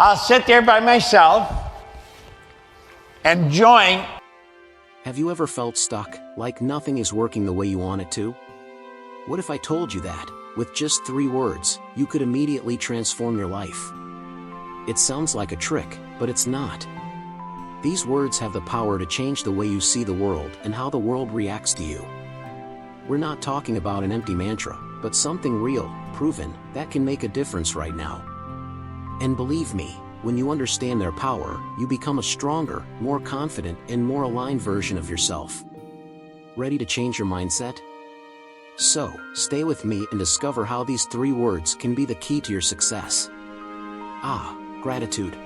I'll sit there by myself, enjoying. Have you ever felt stuck, like nothing is working the way you want it to? What if I told you that, with just 3 words, you could immediately transform your life? It sounds like a trick, but it's not. These words have the power to change the way you see the world and how the world reacts to you. We're not talking about an empty mantra, but something real, proven, that can make a difference right now. And believe me, when you understand their power, you become a stronger, more confident, and more aligned version of yourself. Ready to change your mindset? So, stay with me and discover how these 3 words can be the key to your success. Gratitude.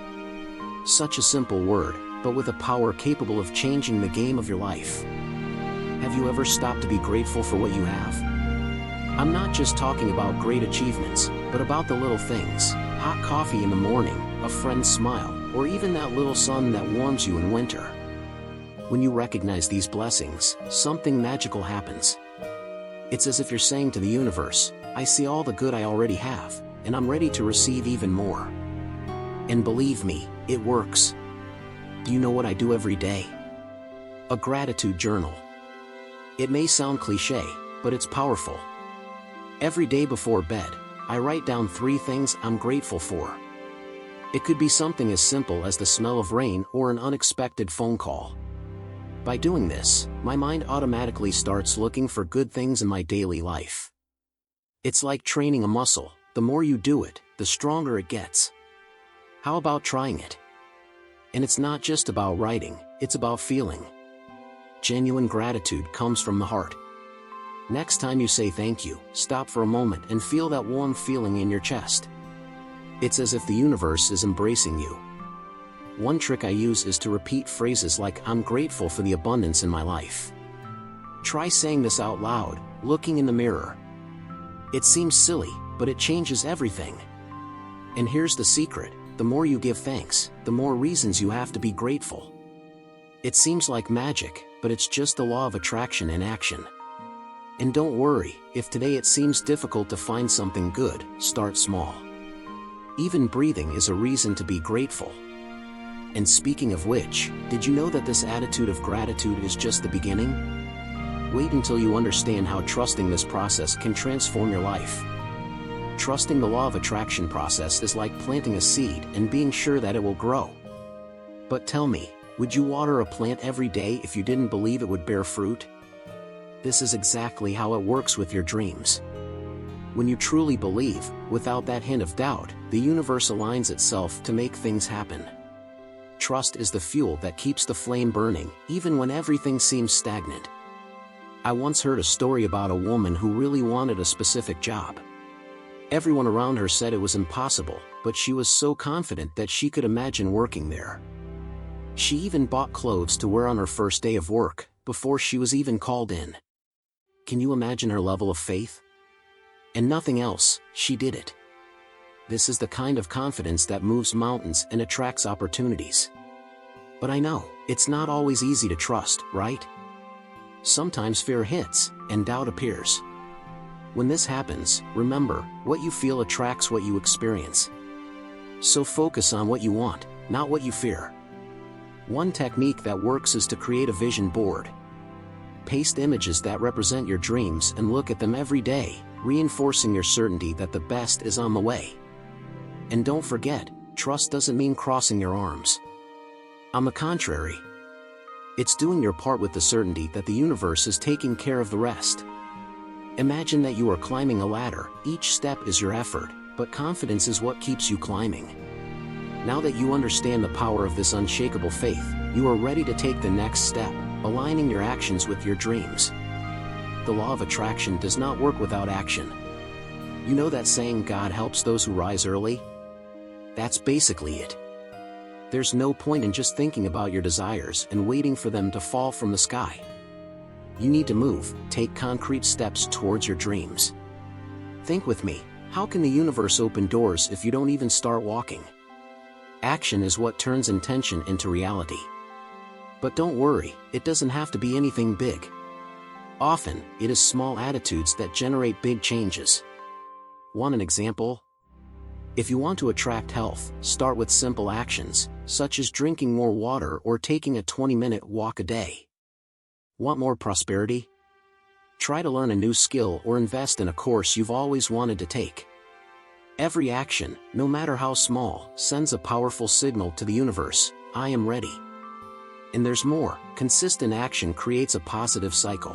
Such a simple word, but with a power capable of changing the game of your life. Have you ever stopped to be grateful for what you have? I'm not just talking about great achievements, but about the little things: hot coffee in the morning, a friend's smile, or even that little sun that warms you in winter. When you recognize these blessings, something magical happens. It's as if you're saying to the universe, I see all the good I already have, and I'm ready to receive even more. And believe me, it works. Do you know what I do every day? A gratitude journal. It may sound cliché, but it's powerful. Every day before bed, I write down 3 things I'm grateful for. It could be something as simple as the smell of rain or an unexpected phone call. By doing this, my mind automatically starts looking for good things in my daily life. It's like training a muscle. The more you do it, the stronger it gets. How about trying it? And it's not just about writing, it's about feeling. Genuine gratitude comes from the heart. Next time you say thank you, stop for a moment and feel that warm feeling in your chest. It's as if the universe is embracing you. One trick I use is to repeat phrases like I'm grateful for the abundance in my life. Try saying this out loud, looking in the mirror. It seems silly, but it changes everything. And here's the secret: the more you give thanks, the more reasons you have to be grateful. It seems like magic, but it's just the law of attraction in action. And don't worry, if today it seems difficult to find something good, start small. Even breathing is a reason to be grateful. And speaking of which, did you know that this attitude of gratitude is just the beginning? Wait until you understand how trusting this process can transform your life. Trusting the law of attraction process is like planting a seed and being sure that it will grow. But tell me, would you water a plant every day if you didn't believe it would bear fruit? This is exactly how it works with your dreams. When you truly believe, without that hint of doubt, the universe aligns itself to make things happen. Trust is the fuel that keeps the flame burning, even when everything seems stagnant. I once heard a story about a woman who really wanted a specific job. Everyone around her said it was impossible, but she was so confident that she could imagine working there. She even bought clothes to wear on her first day of work, before she was even called in. Can you imagine her level of faith? And nothing else, she did it. This is the kind of confidence that moves mountains and attracts opportunities. But I know, it's not always easy to trust, right? Sometimes fear hits, and doubt appears. When this happens, remember, what you feel attracts what you experience. So focus on what you want, not what you fear. One technique that works is to create a vision board. Paste images that represent your dreams and look at them every day, reinforcing your certainty that the best is on the way. And don't forget, trust doesn't mean crossing your arms. On the contrary, it's doing your part with the certainty that the universe is taking care of the rest. Imagine that you are climbing a ladder. Each step is your effort, but confidence is what keeps you climbing. Now that you understand the power of this unshakable faith, you are ready to take the next step, aligning your actions with your dreams. The law of attraction does not work without action. You know that saying, God helps those who rise early? That's basically it. There's no point in just thinking about your desires and waiting for them to fall from the sky. You need to move, take concrete steps towards your dreams. Think with me, how can the universe open doors if you don't even start walking? Action is what turns intention into reality. But don't worry, it doesn't have to be anything big. Often, it is small attitudes that generate big changes. Want an example? If you want to attract health, start with simple actions, such as drinking more water or taking a 20-minute walk a day. Want more prosperity? Try to learn a new skill or invest in a course you've always wanted to take. Every action, no matter how small, sends a powerful signal to the universe: I am ready. And there's more: consistent action creates a positive cycle.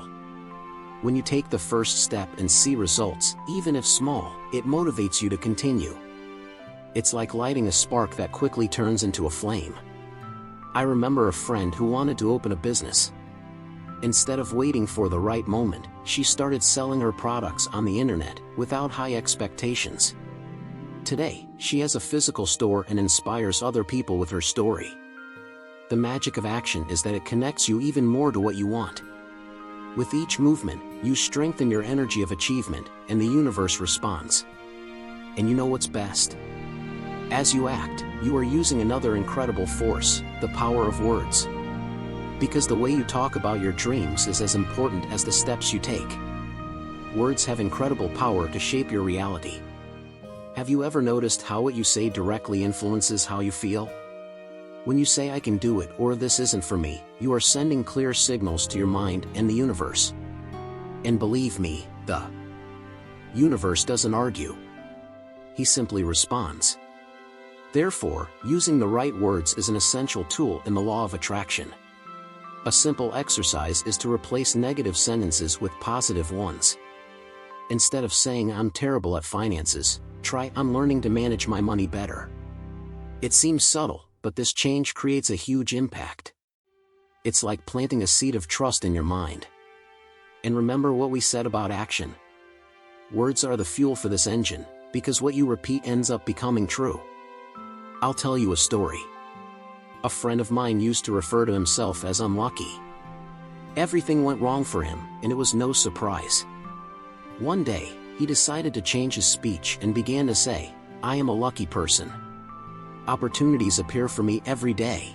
When you take the first step and see results, even if small, it motivates you to continue. It's like lighting a spark that quickly turns into a flame. I remember a friend who wanted to open a business. Instead of waiting for the right moment, she started selling her products on the internet, without high expectations. Today, she has a physical store and inspires other people with her story. The magic of action is that it connects you even more to what you want. With each movement, you strengthen your energy of achievement, and the universe responds. And you know what's best? As you act, you are using another incredible force: the power of words. Because the way you talk about your dreams is as important as the steps you take. Words have incredible power to shape your reality. Have you ever noticed how what you say directly influences how you feel? When you say "I can do it" or "this isn't for me," you are sending clear signals to your mind and the universe. And believe me, the universe doesn't argue. He simply responds. Therefore, using the right words is an essential tool in the law of attraction. A simple exercise is to replace negative sentences with positive ones. Instead of saying "I'm terrible at finances," try "I'm learning to manage my money better." It seems subtle, but this change creates a huge impact. It's like planting a seed of trust in your mind. And remember what we said about action. Words are the fuel for this engine, because what you repeat ends up becoming true. I'll tell you a story. A friend of mine used to refer to himself as unlucky. Everything went wrong for him, and it was no surprise. One day, he decided to change his speech and began to say, "I am a lucky person. Opportunities appear for me every day."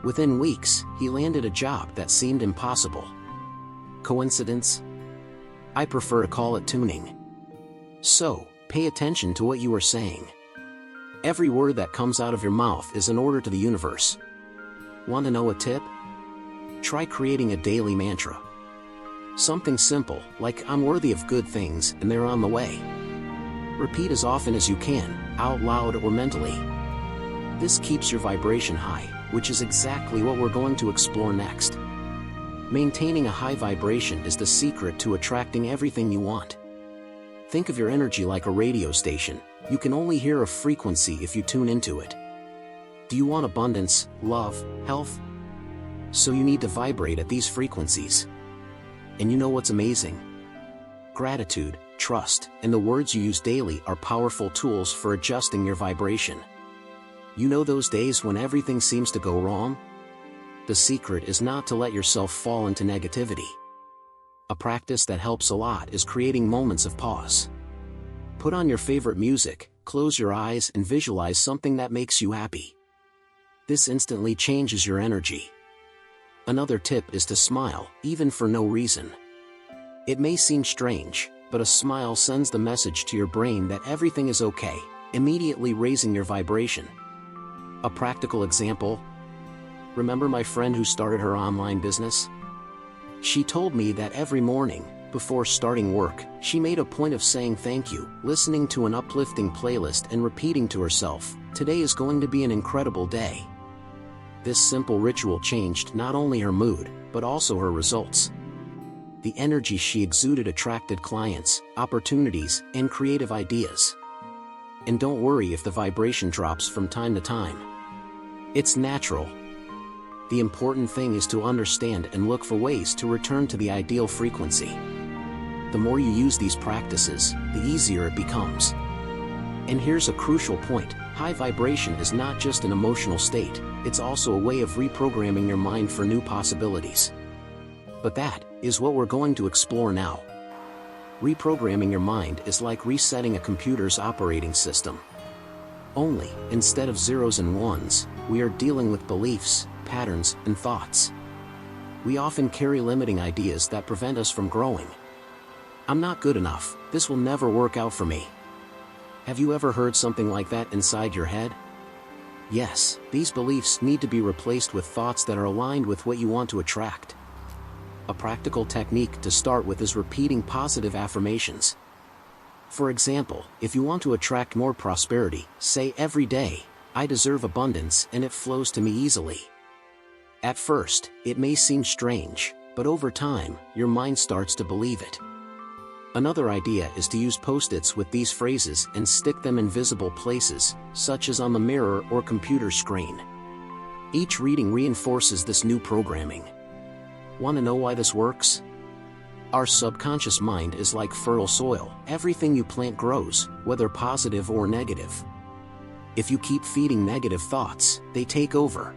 Within weeks, he landed a job that seemed impossible. Coincidence? I prefer to call it tuning. So, pay attention to what you are saying. Every word that comes out of your mouth is an order to the universe. Want to know a tip? Try creating a daily mantra. Something simple, like "I'm worthy of good things and they're on the way." Repeat as often as you can, out loud or mentally. This keeps your vibration high, which is exactly what we're going to explore next. Maintaining a high vibration is the secret to attracting everything you want. Think of your energy like a radio station. You can only hear a frequency if you tune into it. Do you want abundance, love, health? So you need to vibrate at these frequencies. And you know what's amazing? Gratitude, trust, and the words you use daily are powerful tools for adjusting your vibration. You know those days when everything seems to go wrong? The secret is not to let yourself fall into negativity. A practice that helps a lot is creating moments of pause. Put on your favorite music, close your eyes and visualize something that makes you happy. This instantly changes your energy. Another tip is to smile, even for no reason. It may seem strange, but a smile sends the message to your brain that everything is okay, immediately raising your vibration. A practical example? Remember my friend who started her online business? She told me that every morning, before starting work, she made a point of saying thank you, listening to an uplifting playlist and repeating to herself, "Today is going to be an incredible day." This simple ritual changed not only her mood, but also her results. The energy she exuded attracted clients, opportunities, and creative ideas. And don't worry if the vibration drops from time to time. It's natural. The important thing is to understand and look for ways to return to the ideal frequency. The more you use these practices, the easier it becomes. And here's a crucial point: high vibration is not just an emotional state, it's also a way of reprogramming your mind for new possibilities. But that is what we're going to explore now. Reprogramming your mind is like resetting a computer's operating system. Only, instead of zeros and ones, we are dealing with beliefs, patterns, and thoughts. We often carry limiting ideas that prevent us from growing. "I'm not good enough, this will never work out for me." Have you ever heard something like that inside your head? Yes, these beliefs need to be replaced with thoughts that are aligned with what you want to attract. A practical technique to start with is repeating positive affirmations. For example, if you want to attract more prosperity, say every day, "I deserve abundance and it flows to me easily." At first, it may seem strange, but over time, your mind starts to believe it. Another idea is to use post-its with these phrases and stick them in visible places, such as on the mirror or computer screen. Each reading reinforces this new programming. Want to know why this works? Our subconscious mind is like fertile soil. Everything you plant grows, whether positive or negative. If you keep feeding negative thoughts, they take over.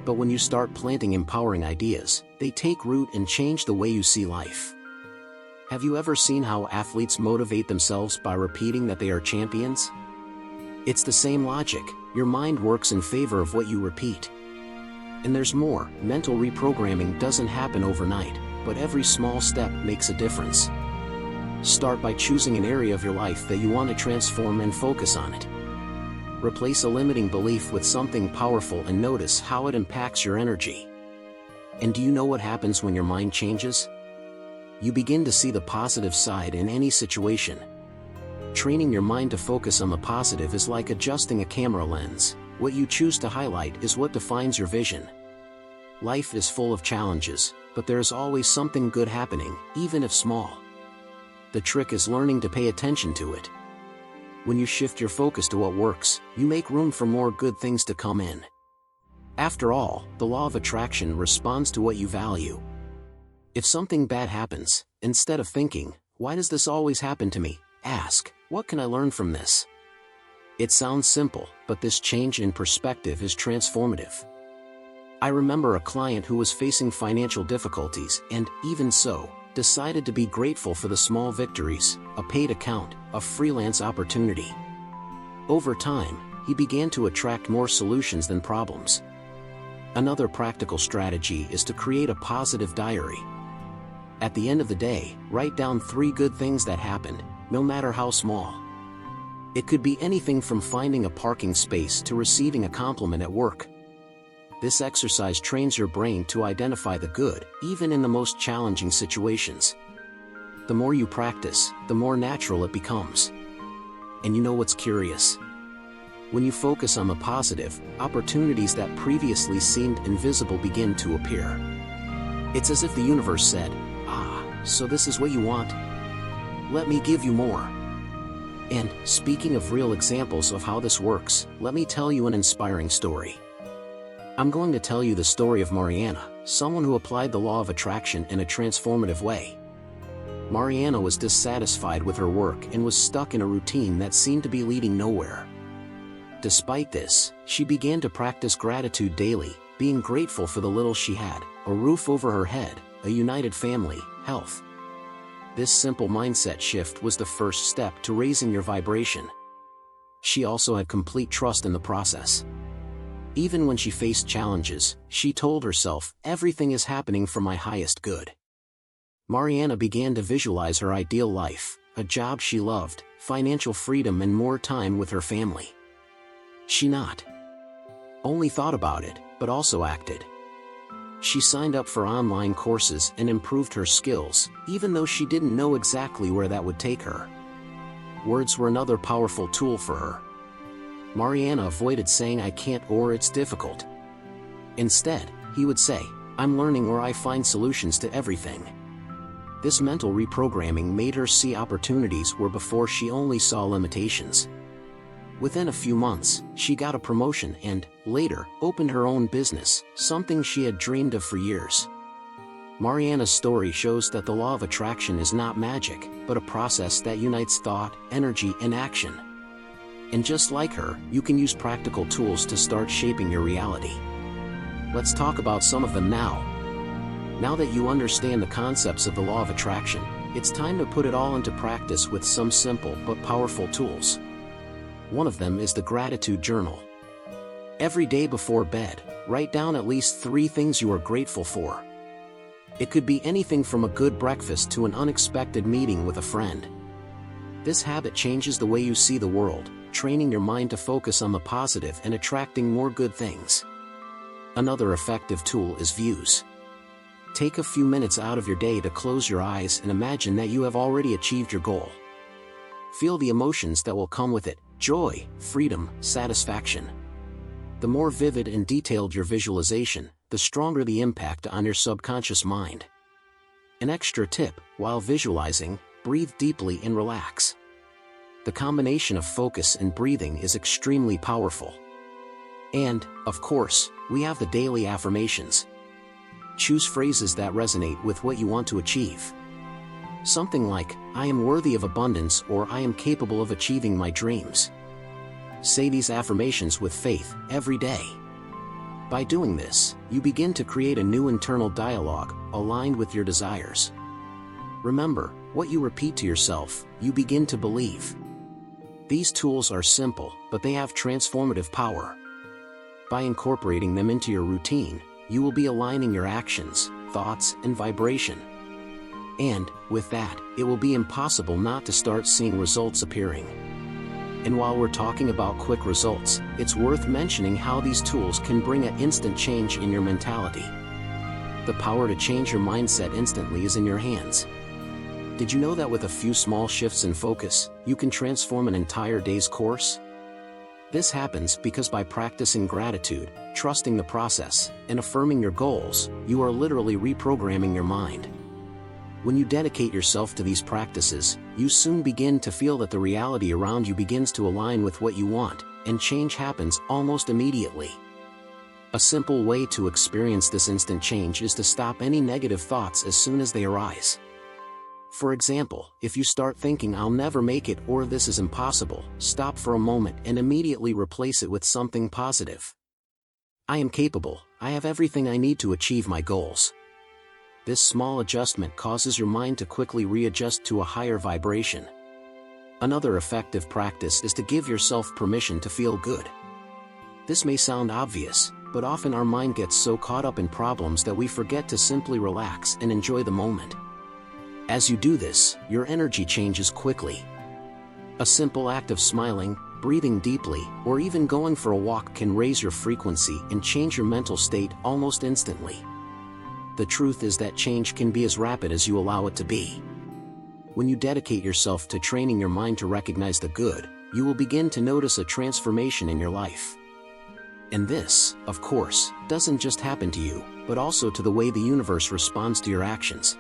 But when you start planting empowering ideas, they take root and change the way you see life. Have you ever seen how athletes motivate themselves by repeating that they are champions? It's the same logic. Your mind works in favor of what you repeat. And there's more. Mental reprogramming doesn't happen overnight, but every small step makes a difference. Start by choosing an area of your life that you want to transform and focus on it. Replace a limiting belief with something powerful and notice how it impacts your energy. And do you know what happens when your mind changes? You begin to see the positive side in any situation. Training your mind to focus on the positive is like adjusting a camera lens. What you choose to highlight is what defines your vision. Life is full of challenges, but there is always something good happening, even if small. The trick is learning to pay attention to it. When you shift your focus to what works, you make room for more good things to come in. After all, the law of attraction responds to what you value. If something bad happens, instead of thinking, "Why does this always happen to me?" ask, "What can I learn from this?" It sounds simple, but this change in perspective is transformative. I remember a client who was facing financial difficulties and, even so, decided to be grateful for the small victories, a paid account, a freelance opportunity. Over time, he began to attract more solutions than problems. Another practical strategy is to create a positive diary. At the end of the day, write down 3 good things that happened, no matter how small. It could be anything from finding a parking space to receiving a compliment at work. This exercise trains your brain to identify the good, even in the most challenging situations. The more you practice, the more natural it becomes. And you know what's curious? When you focus on the positive, opportunities that previously seemed invisible begin to appear. It's as if the universe said, "Ah, so this is what you want? Let me give you more." And, speaking of real examples of how this works, let me tell you an inspiring story. I'm going to tell you the story of Mariana, someone who applied the law of attraction in a transformative way. Mariana was dissatisfied with her work and was stuck in a routine that seemed to be leading nowhere. Despite this, she began to practice gratitude daily, being grateful for the little she had: a roof over her head, a united family, health. This simple mindset shift was the first step to raising your vibration. She also had complete trust in the process. Even when she faced challenges, she told herself, "Everything is happening for my highest good." Mariana began to visualize her ideal life: a job she loved, financial freedom and more time with her family. She not only thought about it, but also acted. She signed up for online courses and improved her skills, even though she didn't know exactly where that would take her. Words were another powerful tool for her. Mariana avoided saying "I can't" or "it's difficult." Instead, he would say, "I'm learning" or "I find solutions to everything." This mental reprogramming made her see opportunities where before she only saw limitations. Within a few months, she got a promotion and, later, opened her own business, something she had dreamed of for years. Mariana's story shows that the law of attraction is not magic, but a process that unites thought, energy, and action. And just like her, you can use practical tools to start shaping your reality. Let's talk about some of them now. Now that you understand the concepts of the law of attraction, it's time to put it all into practice with some simple but powerful tools. One of them is the gratitude journal. Every day before bed, write down at least 3 things you are grateful for. It could be anything from a good breakfast to an unexpected meeting with a friend. This habit changes the way you see the world, training your mind to focus on the positive and attracting more good things. Another effective tool is views. Take a few minutes out of your day to close your eyes and imagine that you have already achieved your goal. Feel the emotions that will come with it: joy, freedom, satisfaction. The more vivid and detailed your visualization, the stronger the impact on your subconscious mind. An extra tip: while visualizing, breathe deeply and relax. The combination of focus and breathing is extremely powerful. And, of course, we have the daily affirmations. Choose phrases that resonate with what you want to achieve. Something like, "I am worthy of abundance," or "I am capable of achieving my dreams." Say these affirmations with faith every day. By doing this, you begin to create a new internal dialogue, aligned with your desires. Remember, what you repeat to yourself, you begin to believe. These tools are simple, but they have transformative power. By incorporating them into your routine, you will be aligning your actions, thoughts, and vibration. And, with that, it will be impossible not to start seeing results appearing. And while we're talking about quick results, it's worth mentioning how these tools can bring an instant change in your mentality. The power to change your mindset instantly is in your hands. Did you know that with a few small shifts in focus, you can transform an entire day's course? This happens because by practicing gratitude, trusting the process, and affirming your goals, you are literally reprogramming your mind. When you dedicate yourself to these practices, you soon begin to feel that the reality around you begins to align with what you want, and change happens almost immediately. A simple way to experience this instant change is to stop any negative thoughts as soon as they arise. For example, if you start thinking "I'll never make it" or "this is impossible," stop for a moment and immediately replace it with something positive. "I am capable, I have everything I need to achieve my goals." This small adjustment causes your mind to quickly readjust to a higher vibration. Another effective practice is to give yourself permission to feel good. This may sound obvious, but often our mind gets so caught up in problems that we forget to simply relax and enjoy the moment. As you do this, your energy changes quickly. A simple act of smiling, breathing deeply, or even going for a walk can raise your frequency and change your mental state almost instantly. The truth is that change can be as rapid as you allow it to be. When you dedicate yourself to training your mind to recognize the good, you will begin to notice a transformation in your life. And this, of course, doesn't just happen to you, but also to the way the universe responds to your actions.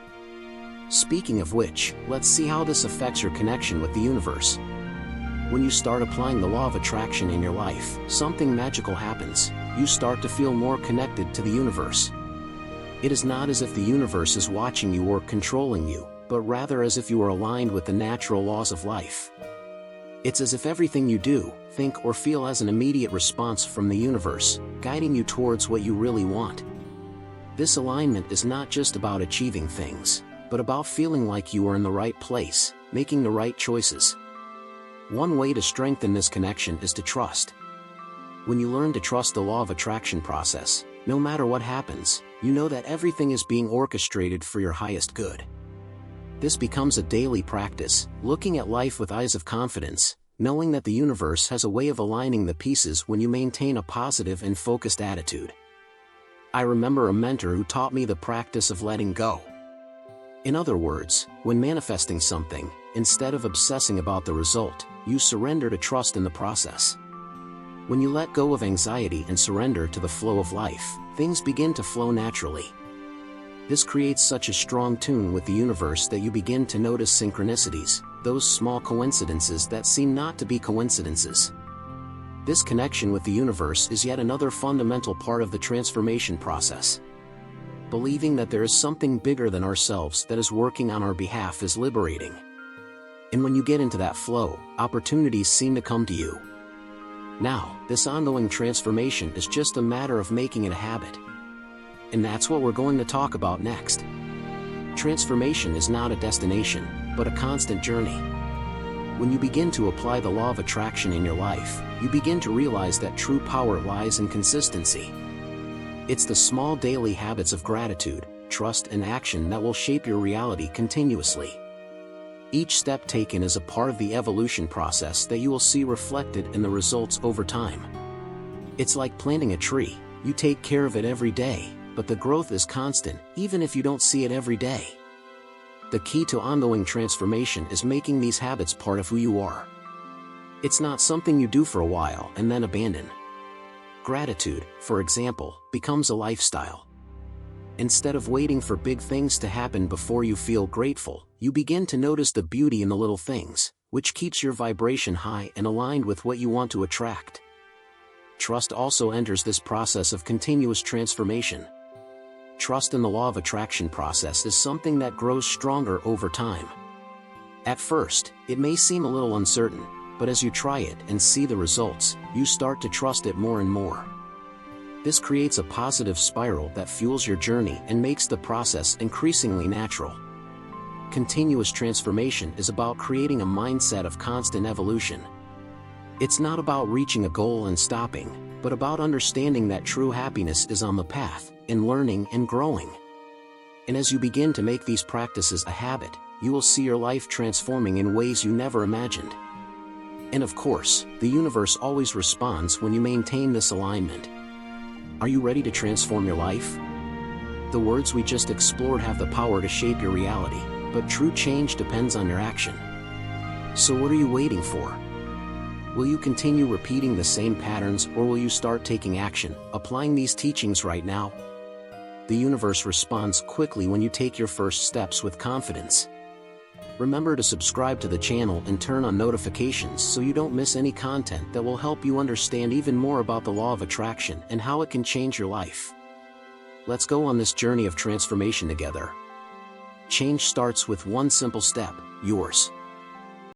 Speaking of which, let's see how this affects your connection with the universe. When you start applying the law of attraction in your life, something magical happens. You start to feel more connected to the universe. It is not as if the universe is watching you or controlling you, but rather as if you are aligned with the natural laws of life. It's as if everything you do, think, or feel has an immediate response from the universe, guiding you towards what you really want. This alignment is not just about achieving things, but about feeling like you are in the right place, making the right choices. One way to strengthen this connection is to trust. When you learn to trust the law of attraction process, no matter what happens, you know that everything is being orchestrated for your highest good. This becomes a daily practice, looking at life with eyes of confidence, knowing that the universe has a way of aligning the pieces when you maintain a positive and focused attitude. I remember a mentor who taught me the practice of letting go. In other words, when manifesting something, instead of obsessing about the result, you surrender to trust in the process. When you let go of anxiety and surrender to the flow of life, things begin to flow naturally. This creates such a strong tune with the universe that you begin to notice synchronicities, those small coincidences that seem not to be coincidences. This connection with the universe is yet another fundamental part of the transformation process. Believing that there is something bigger than ourselves that is working on our behalf is liberating. And when you get into that flow, opportunities seem to come to you. Now, this ongoing transformation is just a matter of making it a habit. And that's what we're going to talk about next. Transformation is not a destination, but a constant journey. When you begin to apply the law of attraction in your life, you begin to realize that true power lies in consistency. It's the small daily habits of gratitude, trust, and action that will shape your reality continuously. Each step taken is a part of the evolution process that you will see reflected in the results over time. It's like planting a tree. You take care of it every day, but the growth is constant, even if you don't see it every day. The key to ongoing transformation is making these habits part of who you are. It's not something you do for a while and then abandon. Gratitude, for example, becomes a lifestyle. Instead of waiting for big things to happen before you feel grateful, you begin to notice the beauty in the little things, which keeps your vibration high and aligned with what you want to attract. Trust also enters this process of continuous transformation. Trust in the law of attraction process is something that grows stronger over time. At first, it may seem a little uncertain, but as you try it and see the results, you start to trust it more and more. This creates a positive spiral that fuels your journey and makes the process increasingly natural. Continuous transformation is about creating a mindset of constant evolution. It's not about reaching a goal and stopping, but about understanding that true happiness is on the path, in learning and growing. And as you begin to make these practices a habit, you will see your life transforming in ways you never imagined. And of course, the universe always responds when you maintain this alignment. Are you ready to transform your life? The words we just explored have the power to shape your reality, but true change depends on your action. So what are you waiting for? Will you continue repeating the same patterns, or will you start taking action, applying these teachings right now? The universe responds quickly when you take your first steps with confidence. Remember to subscribe to the channel and turn on notifications so you don't miss any content that will help you understand even more about the law of attraction and how it can change your life. Let's go on this journey of transformation together. Change starts with one simple step, yours.